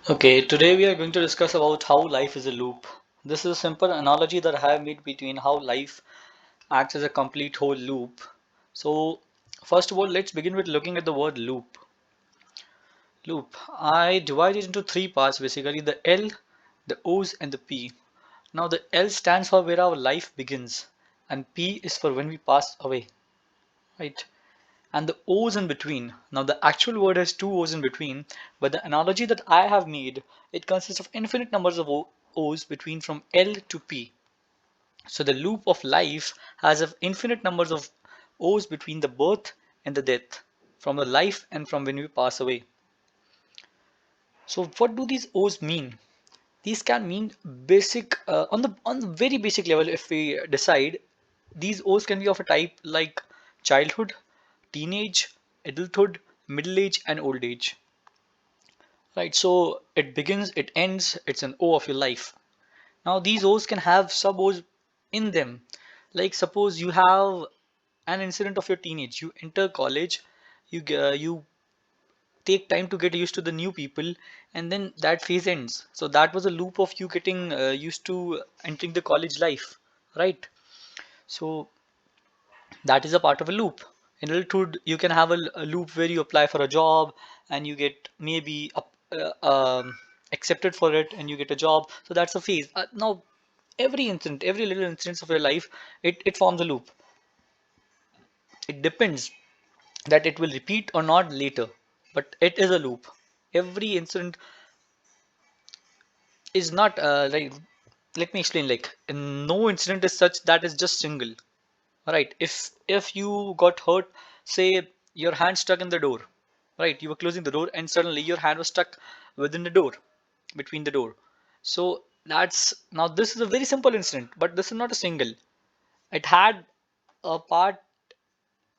Okay, today we are going to discuss about how life is a loop. This is a simple analogy that I have made between how life acts as a complete whole loop. So, first of all, let's begin with looking at the word loop. Loop. I divide it into three parts basically: the L, the O's, and the P. Now, the L stands for where our life begins, and P is for when we pass away, right? And the O's in between. Now, the actual word has two O's in between, but the analogy that I have made, it consists of infinite numbers of O's between from L to P. So the loop of life has infinite numbers of O's between the birth and the death, from the life and from when we pass away. So what do these O's mean? These can mean basic on the very basic level. If we decide, these O's can be of a type like childhood, teenage, adulthood, middle age, and old age. Right, so it begins, it ends, it's an O of your life. Now these O's can have sub O's in them. Like suppose you have an incident of your teenage, you enter college, you take time to get used to the new people, and then that phase ends. So that was a loop of you getting used to entering the college life, right? So that is a part of a loop. In adulthood, you can have a loop where you apply for a job and you get maybe accepted for it and you get a job. So that's a phase. Now, every incident, every little instance of your life, it forms a loop. It depends that it will repeat or not later, but it is a loop. Every incident is not like, let me explain, like no incident is such that is just single. Right. If you got hurt, say your hand stuck in the door, right? You were closing the door and suddenly your hand was stuck within the door, between the door. So that's now this is a very simple incident, but this is not a single. It had a part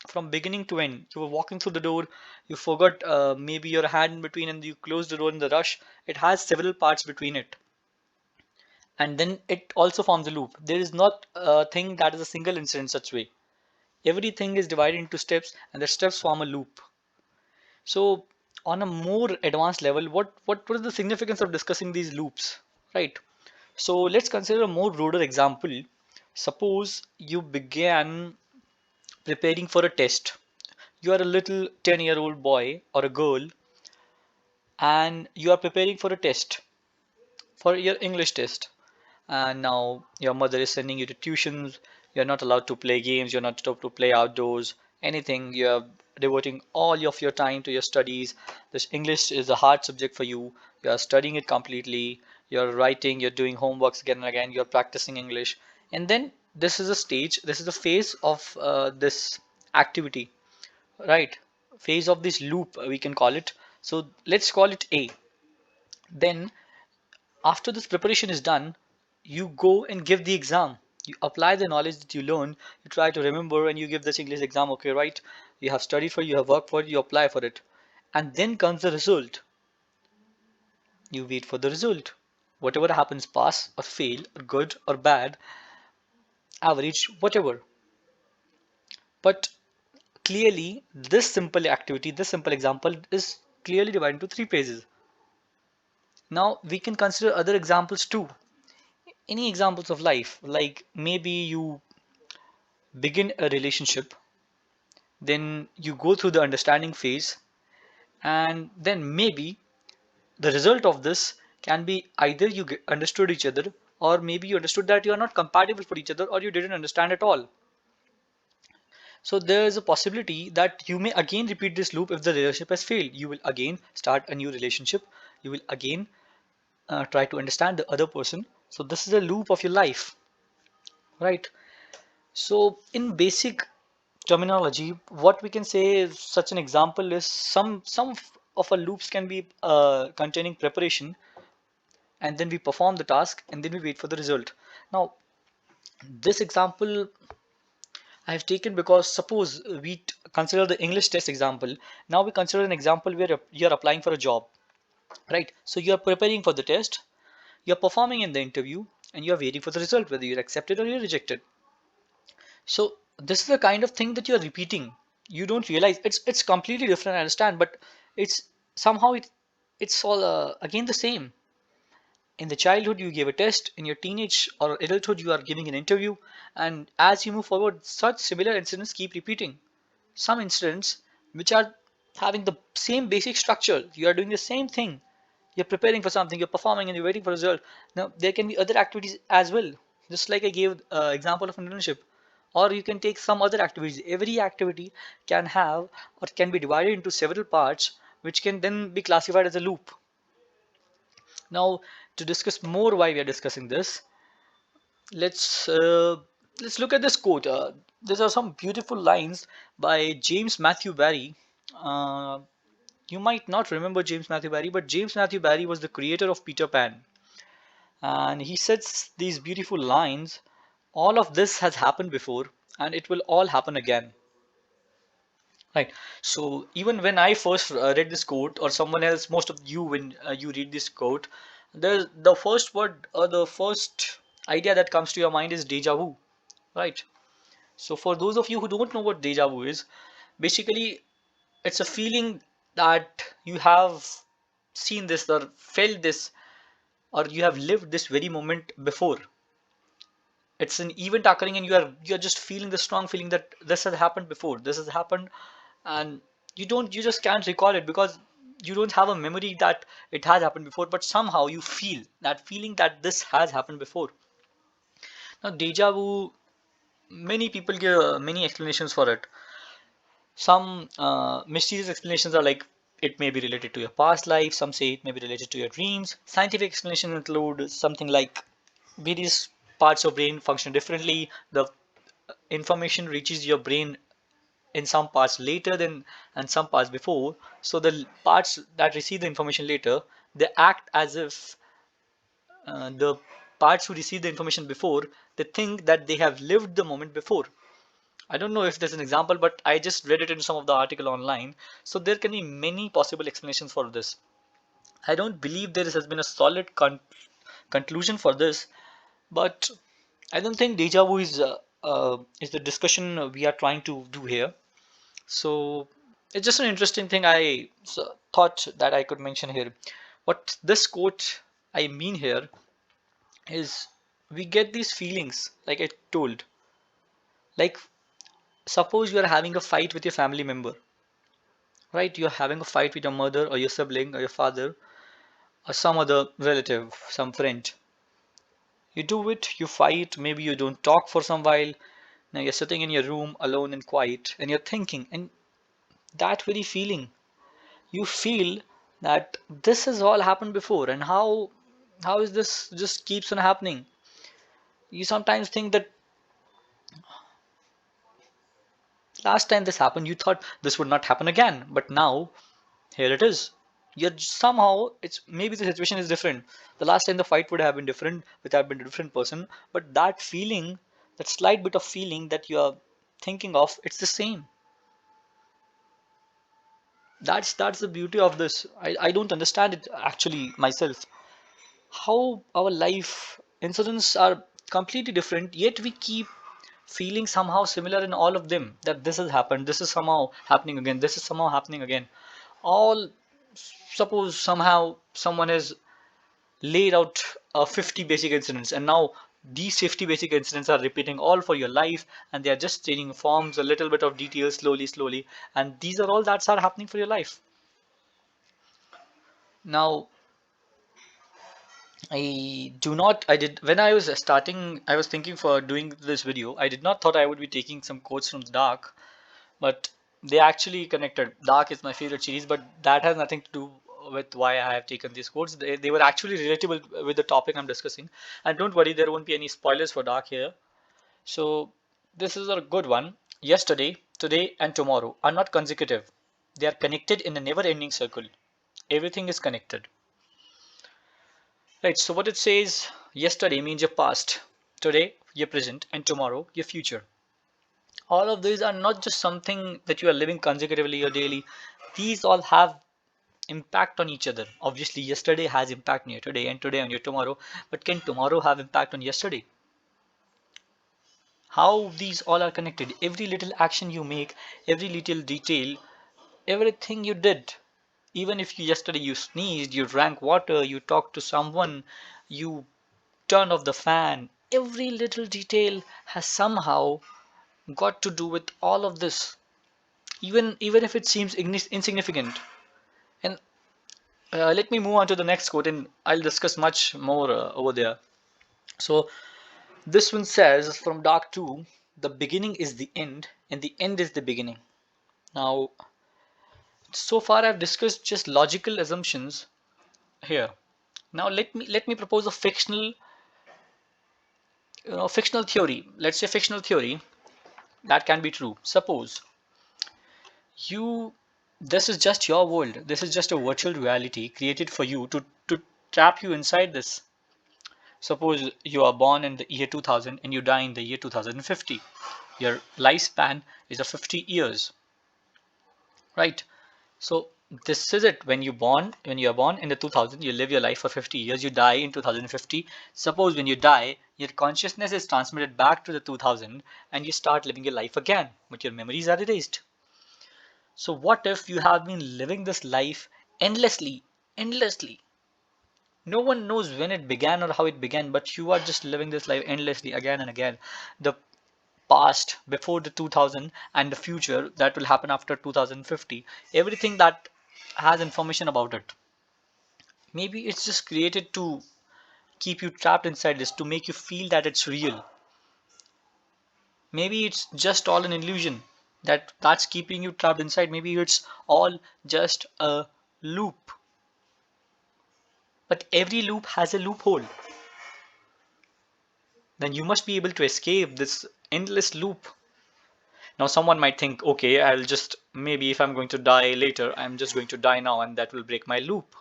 from beginning to end. You were walking through the door, you forgot maybe your hand in between, and you closed the door in the rush. It has several parts between it, and then it also forms a loop. There is not a thing that is a single incident such way. Everything is divided into steps and the steps form a loop. So on a more advanced level, what is the significance of discussing these loops, right? So let's consider a more broader example. Suppose you began preparing for a test. You are a little 10-year-old boy or a girl, and you are preparing for a test, for your English test. And now your mother is sending you to tuitions. You're not allowed to play games, you're not allowed to play outdoors, anything. You're devoting all of your time to your studies. This English is a hard subject for you. You're studying it completely. You're writing, you're doing homeworks again and again, you're practicing English. And then this is a stage, this is a phase of this activity, right? Phase of this loop, we can call it. So let's call it A. Then after this preparation is done, you go and give the exam. You apply the knowledge that you learn, you try to remember, and you give this English exam, okay, right? You have studied for it, you have worked for it, you apply for it. And then comes the result. You wait for the result. Whatever happens, pass or fail, or good or bad, average, whatever. But clearly, this simple activity, this simple example is clearly divided into three phases. Now, we can consider other examples too. Any examples of life, like maybe you begin a relationship, then you go through the understanding phase, and then maybe the result of this can be either you understood each other, or maybe you understood that you are not compatible for each other, or you didn't understand at all. So there is a possibility that you may again repeat this loop. If the relationship has failed, you will again start a new relationship. You will again try to understand the other person. So this is a loop of your life, right? So in basic terminology, what we can say is such an example is some of our loops can be containing preparation, and then we perform the task, and then we wait for the result. Now, this example I have taken because suppose we consider the English test example. Now we consider an example where you're applying for a job, right? So you're preparing for the test, you're performing in the interview, and you're waiting for the result, whether you're accepted or you're rejected. So this is the kind of thing that you're repeating. You don't realize it's completely different, I understand, but it's somehow It's all again the same. In the childhood, you gave a test. In your teenage or adulthood, you are giving an interview. And as you move forward, such similar incidents keep repeating. Some incidents which are having the same basic structure. You are doing the same thing. You're preparing for something, you're performing, and you're waiting for a result. Now, there can be other activities as well. Just like I gave example of an internship. Or you can take some other activities. Every activity can have or can be divided into several parts, which can then be classified as a loop. Now, to discuss more why we are discussing this, let's uh, let's look at this quote. These are some beautiful lines by James Matthew Barrie. Uh, you might not remember James Matthew Barrie, but James Matthew Barrie was the creator of Peter Pan, and he says these beautiful lines. All of this has happened before, and it will all happen again. Right. So even when I first read this quote, or someone else, most of you, when you read this quote, the first word or the first idea that comes to your mind is deja vu, right? So for those of you who don't know what deja vu is, basically it's a feeling that you have seen this or felt this or you have lived this very moment before. It's an event occurring and you're just feeling the strong feeling that this has happened before, this has happened, and you just can't recall it because you don't have a memory that it has happened before, but somehow you feel that feeling that this has happened before. Now deja vu, many people give many explanations for it. Some mysterious explanations are like it may be related to your past life, some say it may be related to your dreams. Scientific explanations include something like various parts of brain function differently. The information reaches your brain in some parts later than and some parts before. So the parts that receive the information later, they act as if the parts who receive the information before, they think that they have lived the moment before. I don't know if there's an example, but I just read it in some of the article online. So there can be many possible explanations for this. I don't believe there has been a solid conclusion for this, but I don't think deja vu is the discussion we are trying to do here. So it's just an interesting thing I thought that I could mention here. What this quote I mean here is we get these feelings, like I told. Like suppose you are having a fight with your family member, right? You're having a fight with your mother or your sibling or your father or some other relative, some friend. You do it, you fight, maybe you don't talk for some while. Now you're sitting in your room alone and quiet and you're thinking, and that very feeling you feel that this has all happened before, and how is this just keeps on happening. You sometimes think that last time this happened you thought this would not happen again, but now here it is. You're somehow, it's maybe the situation is different. The last time the fight would have been different would have been a different person, but that feeling, that slight bit of feeling that you are thinking of, it's the same. That's the beauty of this. I don't understand it actually myself, how our life incidents are completely different, yet we keep feeling somehow similar in all of them. That this has happened, this is somehow happening again, this is somehow happening again. All, suppose somehow someone has laid out 50 basic incidents, and now these 50 basic incidents are repeating all for your life, and they are just changing forms, a little bit of details, slowly, slowly, and these are all that's are happening for your life. Now I do not. I did when I was starting. I was thinking for doing this video. I did not thought I would be taking some quotes from Dark, but they actually connected. Dark is my favorite series, but that has nothing to do with why I have taken these quotes. They were actually relatable with the topic I'm discussing. And don't worry, there won't be any spoilers for Dark here. So this is a good one. Yesterday, today, and tomorrow are not consecutive. They are connected in a never-ending circle. Everything is connected. Right, so what it says, yesterday means your past, today your present, and tomorrow your future. All of these are not just something that you are living consecutively or daily. These all have impact on each other. Obviously, yesterday has impact on your today and today on your tomorrow, but can tomorrow have impact on yesterday? How these all are connected. Every little action you make, every little detail, everything you did, Even if you yesterday you sneezed, you drank water, you talked to someone, you turned off the fan, every little detail has somehow got to do with all of this, even if it seems insignificant. And let me move on to the next quote, and I'll discuss much more over there. So this one says from Dark 2, the beginning is the end, and the end is the beginning. Now, so far I've discussed just logical assumptions here. Now let me propose a fictional theory. Let's say fictional theory that can be true. Suppose you this is just your world. This is just a virtual reality created for you to trap you inside this. Suppose you are born in the year 2000 and you die in the year 2050. Your lifespan is of 50 years, right? So this is it. When you are born in the 2000, you live your life for 50 years. You die in 2050. Suppose when you die, your consciousness is transmitted back to the 2000, and you start living your life again, but your memories are erased. So what if you have been living this life endlessly, endlessly? No one knows when it began or how it began, but you are just living this life endlessly again and again. The past before the 2000 and the future that will happen after 2050, everything that has information about it. Maybe it's just created to keep you trapped inside this, to make you feel that it's real. Maybe it's just all an illusion that's keeping you trapped inside. Maybe it's all just a loop. But every loop has a loophole. Then you must be able to escape this endless loop. Now, someone might think, okay, I'll just maybe if I'm going to die later, I'm just going to die now and that will break my loop.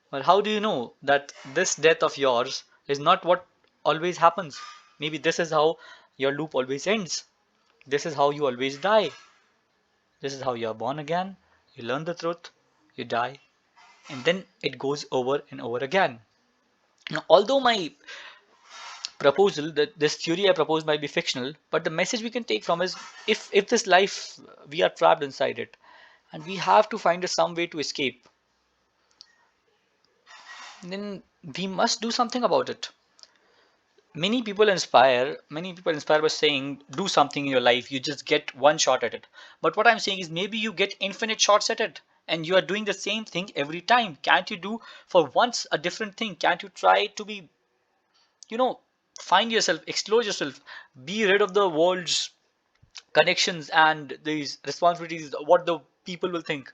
But how do you know that this death of yours is not what always happens? Maybe this is how your loop always ends. This is how you always die. This is how you are born again. You learn the truth, you die, and then it goes over and over again. Now, although my proposal, that this theory I propose might be fictional, but the message we can take from is if this life we are trapped inside it, and we have to find some way to escape, then we must do something about it. Many people inspire by saying do something in your life, you just get one shot at it. But what I'm saying is maybe you get infinite shots at it, and you are doing the same thing every time. Can't you do for once a different thing? Can't you try to be, you know find yourself, explore yourself, be rid of the world's connections and these responsibilities, what the people will think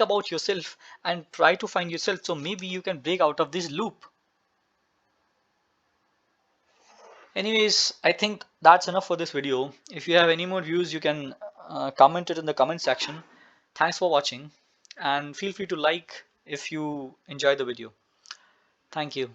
about yourself and try to find yourself, so maybe you can break out of this loop. Anyways, I think that's enough for this video. If you have any more views, you can comment it in the comment section. Thanks for watching, and feel free to like if you enjoy the video. Thank you.